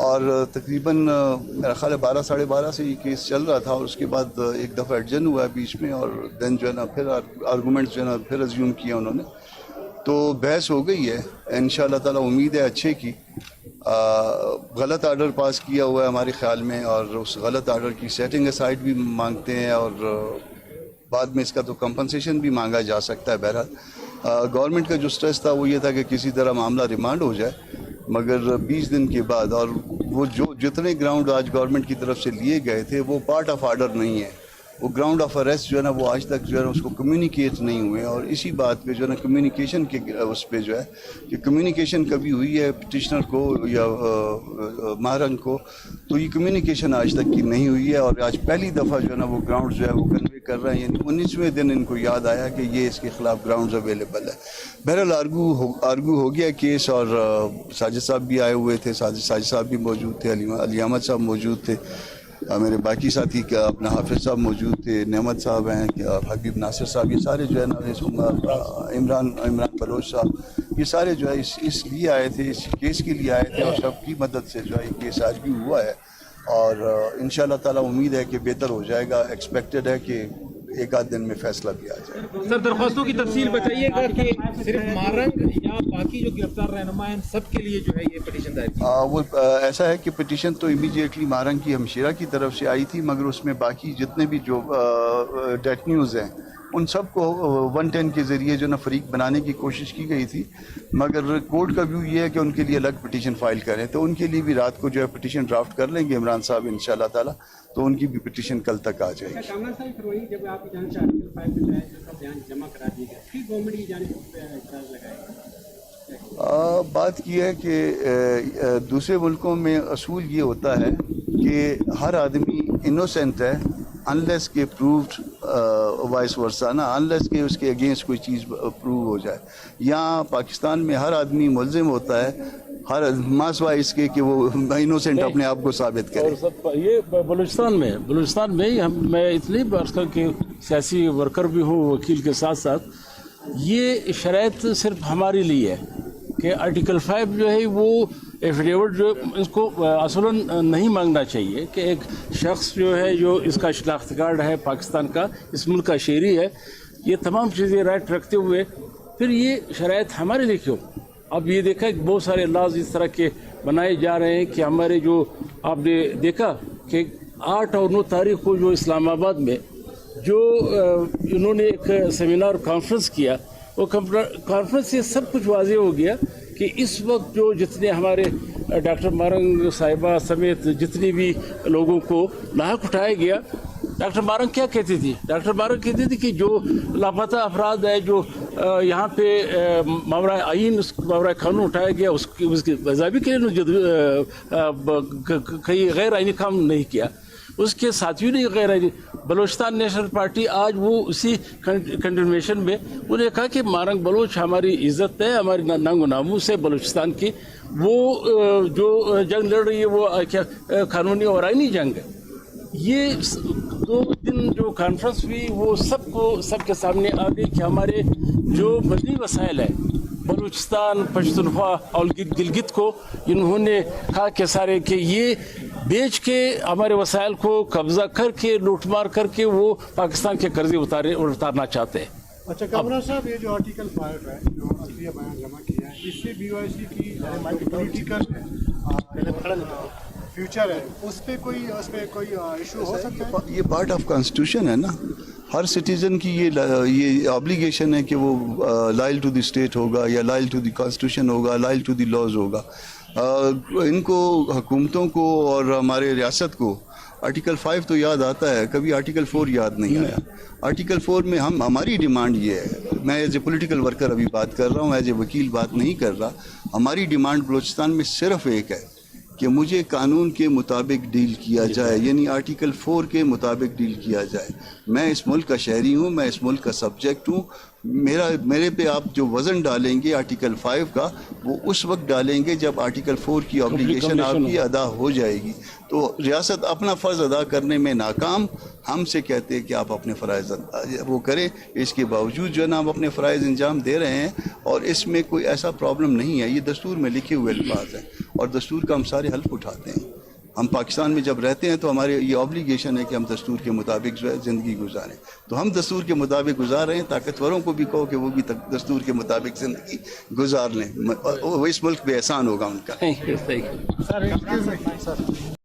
اور تقریباً میرا خیال ہے 12 ساڑھے 12 سے یہ کیس چل رہا تھا، اور اس کے بعد ایک دفعہ ایڈجن ہوا ہے بیچ میں، اور دین جو ہے نا پھر آرگومنٹس جو ہے نا پھر ازیوم کیا انہوں نے، تو بحث ہو گئی ہے انشاءاللہ تعالی، امید ہے اچھے کی۔ غلط آرڈر پاس کیا ہوا ہے ہمارے خیال میں، اور اس غلط آرڈر کی سیٹنگ اسائڈ بھی مانگتے ہیں، اور بعد میں اس کا تو کمپنسیشن بھی مانگا جا سکتا ہے۔ بہرحال گورنمنٹ کا جو سٹریس تھا وہ یہ تھا کہ کسی طرح معاملہ ریمانڈ ہو جائے، مگر 20 دن کے بعد، اور وہ جتنے گراؤنڈ آج گورنمنٹ کی طرف سے لیے گئے تھے وہ پارٹ آف آرڈر نہیں ہے، وہ گراؤنڈ آف اریسٹ جو ہے نا وہ آج تک جو ہے نا اس کو کمیونیکیٹ نہیں ہوئے، اور اسی بات پہ جو ہے نا کمیونیکیشن کے اس پہ جو ہے کہ کمیونیکیشن کبھی ہوئی ہے پٹیشنر کو یا مہرنگ کو، تو یہ کمیونیکیشن آج تک کی نہیں ہوئی ہے، اور آج پہلی دفعہ جو ہے نا وہ گراؤنڈ جو ہے وہ کنوے کر رہے ہیں، یعنی 19ویں دن ان کو یاد آیا کہ یہ اس کے خلاف گراؤنڈز اویلیبل ہے۔ بہرحال آرگو ہو گیا کیس، اور ساجد صاحب بھی آئے ہوئے تھے، ساجد صاحب بھی موجود تھے، علی احمد صاحب موجود تھے، میرے باقی ساتھی کا اپنا حافظ صاحب موجود تھے، نعمت صاحب ہیں، حبیب ناصر صاحب، یہ سارے جو ہے نا عمران بلوچ صاحب، یہ سارے جو ہے اس لیے آئے تھے، اس کیس کے لیے آئے تھے، اور سب کی مدد سے جو ہے یہ کیس آج بھی ہوا ہے، اور انشاءاللہ تعالی امید ہے کہ بہتر ہو جائے گا، ایکسپیکٹڈ ہے کہ ایک آدھ دن میں فیصلہ بھی آ جائے۔ سر درخواستوں کی تفصیل بتائیے گا کہ صرف مارنگ یا باقی جو گرفتار رہنما ہیں سب کے لیے جو ہے یہ پٹیشن دائر کی؟ وہ ایسا ہے کہ پٹیشن تو امیڈیٹلی مارنگ کی ہمشیرہ کی طرف سے آئی تھی، مگر اس میں باقی جتنے بھی جو ڈیٹنیوز ہیں ان سب کو 110 کے ذریعے جو نا فریق بنانے کی کوشش کی گئی تھی، مگر کورٹ کا ویو یہ ہے کہ ان کے لیے الگ پٹیشن فائل کریں، تو ان کے لیے بھی رات کو جو ہے پٹیشن ڈرافٹ کر لیں گے عمران صاحب انشاءاللہ تعالی، تو ان کی بھی پٹیشن کل تک آ جائے گی۔ کامران صاحب فرمائیے، جب آپ کی جانب سے آرٹیکل 5 میں بیان جمع کرا دیا گیا، پھر گورنمنٹ کی جانب سے اعتراض لگائے؟ بات یہ ہے کہ دوسرے ملکوں میں اصول یہ ہوتا ہے کہ ہر آدمی انوسینٹ ہے انلیس کہ پرووڈ وائس ورسا، نا انلیس کہ اس کے اگینسٹ کوئی چیز پروو ہو جائے۔ یہاں پاکستان میں ہر آدمی ملزم ہوتا ہے، ہر ماسوائے اس کے کہ وہ انوسینٹ اپنے آپ کو ثابت کرے۔ اور یہ بلوچستان میں میں اتنی بات کر کے سیاسی ورکر بھی ہوں وکیل کے ساتھ ساتھ، یہ شرائط صرف ہمارے لیے ہے کہ آرٹیکل 5 جو ہے وہ ایفیڈیوٹ جو اس کو اصلاً نہیں مانگنا چاہیے، کہ ایک شخص جو ہے جو اس کا شناخت کارڈ ہے پاکستان کا، اس ملک کا شہری ہے، یہ تمام چیزیں رائٹ رکھتے ہوئے پھر یہ شرائط ہمارے لیے کیوں؟ اب یہ دیکھا کہ بہت سارے لاز اس طرح کے بنائے جا رہے ہیں کہ ہمارے جو آپ نے دیکھا کہ 8 اور 9 تاریخ کو جو اسلام آباد میں جو انہوں نے ایک سیمینار کانفرنس کیا، وہ کانفرنس سے سب کچھ واضح ہو گیا کہ اس وقت جو جتنے ہمارے ڈاکٹر مارنگ صاحبہ سمیت جتنی بھی لوگوں کو لاحق اٹھایا گیا، ڈاکٹر مارنگ کیا کہتی تھی؟ ڈاکٹر مارنگ کہتی تھی کہ جو لاپتہ افراد ہے جو یہاں پہ ماورائے آئین ماورائے قانون اٹھایا گیا، اس کی وضابطے کے لیے کئی غیر آئینی کام نہیں کیا، اس کے ساتھیوں نے غیر آئینی، بلوچستان نیشنل پارٹی آج وہ اسی کنٹینویشن میں انہوں نے کہا کہ مارنگ بلوچ ہماری عزت ہے، ہماری ننگ و ناموس ہے بلوچستان کی، وہ جو جنگ لڑ رہی ہے وہ کیا قانونی اور آئینی جنگ ہے۔ یہ 2 دن جو کانفرنس ہوئی وہ سب کے سامنے آ گئی کہ ہمارے جو مدنی وسائل ہیں بلوچستان، پشتونخوا اور گلگت کو انہوں نے کہا کہ سارے کہ یہ بیچ کے ہمارے وسائل کو قبضہ کر کے لوٹ مار کر کے وہ پاکستان کے قرضے اتارنا چاہتے ہیں۔ اچھا کامران صاحب، یہ جو آرٹیکل 5 ہے جو عدلیہ بیان جمع کیا ہے، اس سے BOIC کی پولیٹیکل فیوچر ہے، اس پہ کوئی ایشو ہو سکتا ہے؟ یہ پارٹ آف کانسٹیٹیوشن ہے نا، ہر سٹیزن کی یہ آبلیگیشن ہے کہ وہ لائل ٹو دی اسٹیٹ ہوگا، یا لائل ٹو دی کانسٹیٹیوشن ہوگا، لائل ٹو دی لاز ہوگا۔ ان کو حکومتوں کو اور ہمارے ریاست کو آرٹیکل 5 تو یاد آتا ہے، کبھی آرٹیکل 4 یاد نہیں آیا۔ آرٹیکل 4 میں ہماری ڈیمانڈ یہ ہے، میں ایز اے پولیٹیکل ورکر ابھی بات کر رہا ہوں، ایز اے وکیل بات نہیں کر رہا، ہماری ڈیمانڈ بلوچستان میں صرف ایک ہے کہ مجھے قانون کے مطابق ڈیل کیا جائے، یعنی آرٹیکل 4 کے مطابق ڈیل کیا جائے۔ میں اس ملک کا شہری ہوں، میں اس ملک کا سبجیکٹ ہوں، میرے پہ آپ جو وزن ڈالیں گے آرٹیکل 5 کا وہ اس وقت ڈالیں گے جب آرٹیکل 4 کی آبلیگیشن آپ کی ادا ہو جائے گی. تو ریاست اپنا فرض ادا کرنے میں ناکام، ہم سے کہتے ہیں کہ آپ اپنے فرائض وہ کریں. اس کے باوجود جو ہے نا ہم اپنے فرائض انجام دے رہے ہیں اور اس میں کوئی ایسا پرابلم نہیں ہے. یہ دستور میں لکھے ہوئے الفاظ ہیں اور دستور کا ہم سارے حلف اٹھاتے ہیں. ہم پاکستان میں جب رہتے ہیں تو ہمارے یہ آبلیگیشن ہے کہ ہم دستور کے مطابق جو ہے زندگی گزاریں. تو ہم دستور کے مطابق گزار رہے ہیں. طاقتوروں کو بھی کہو کہ وہ بھی دستور کے مطابق زندگی گزار لیں، وہ اس ملک پہ احسان ہوگا ان کا. Thank you.